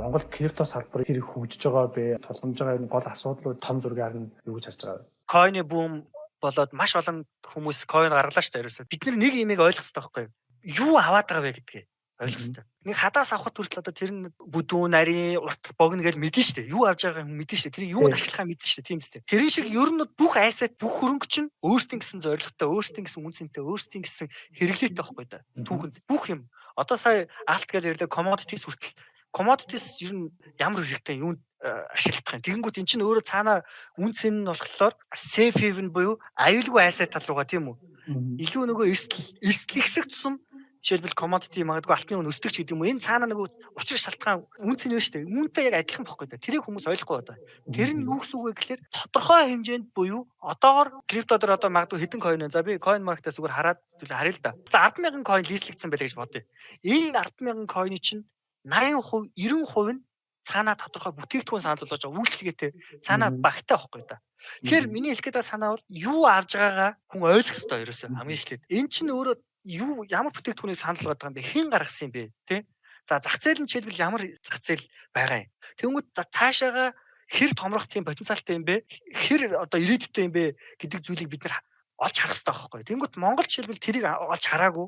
Монгол крипто салбар хэрэг хөгжиж байгаа бэ? Тулгамж байгаа энэ гол асуудлууд том зургаар нь юу гэж харж байгаа вэ? Койны бум болоод маш олон хүмүүс койн гаргалаа шүү дээ ерөөсөө. Бид нэг имийг ойлгох хэрэгтэй байхгүй юу? Юу аваад байгаа вэ гэдгээ ойлгох хэрэгтэй. Нэг хадаас авахд хүртэл одоо тэр нь бүдүүн, нарийн, урт богино гэж мэдэн шүү дээ. Юу авж байгааг нь мэдэн шүү дээ. Тэр юунд ашиглахаа мэдэн шүү дээ. Тийм үстэй. Тэрэн шиг ер нь бүх айсет, бүх хөрөнгө чинь өөрсдийн гэсэн зорилготой, өөрсдийн гэсэн үнцэнтэй, өөрсдийн гэсэн хэрэглээтэй байхгүй да. Түүхэнд бүх юм. Одоо сая алт гэж ярьлаа commodities хүртэл commodities ер нь ямар хэрэгтэй юунд ашиглах юм. Тэгэнгүүт эн чинь өөрөө цаана үнцэн нь болохоор safe haven буюу аюулгүй айсет тал руугаа тийм үү? Илүү нөгөө эрсдэл ихсэх тусам жишээлбэл commodity магадгүй алтны үн өсдөг ч гэдэг юм уу. Энэ цаана нөгөө учир шалтгаан үнц нь вэ шүү дээ. Үүнтэй яг адилхан бохгүй да. Тэрийг хүмүүс ойлгохгүй одоо. Тэр нь юу гэсэн үг вэ гэхээр тодорхой хэмжээнд буюу одоогор крипто дээр одоо магадгүй хэдэн coin вэ? За би coin market-аас зүгээр хараад харъя л да. За 10,000 coin лизлэгдсэн байлаа гэж бодъё. Энэ 10,000 coin-ы чинь 80%, 90% нь цаана тодорхой бүтээгдэхүүн санал болгож байгаа үйлчлэгээтэй цаана багтай байхгүй да. Тэгэхээр миний хэлэх гэдэг санаа бол юу авж байгаагаа хүн ойлгох ёстой ерөөсөө хамгийн эхлээд. Энэ чинь өөрөө юу ямар бүтээгдэхүүнийг санал болгоод байгаа юм бэ? Хэн гаргасан юм бэ? Тэ? За зах зээл нь жишээлбэл ямар зах зээл байгаа юм? Тэнгүүд цаашаага хэр томрох тийм потенциалтай юм бэ? Хэр одоо ирээдүйтэй юм бэ гэдэг зүйлийг бид нар олж харах хэрэгтэй байхгүй. Тэнгүүд Монгол жишээлбэл тэрийг олж хараагүй.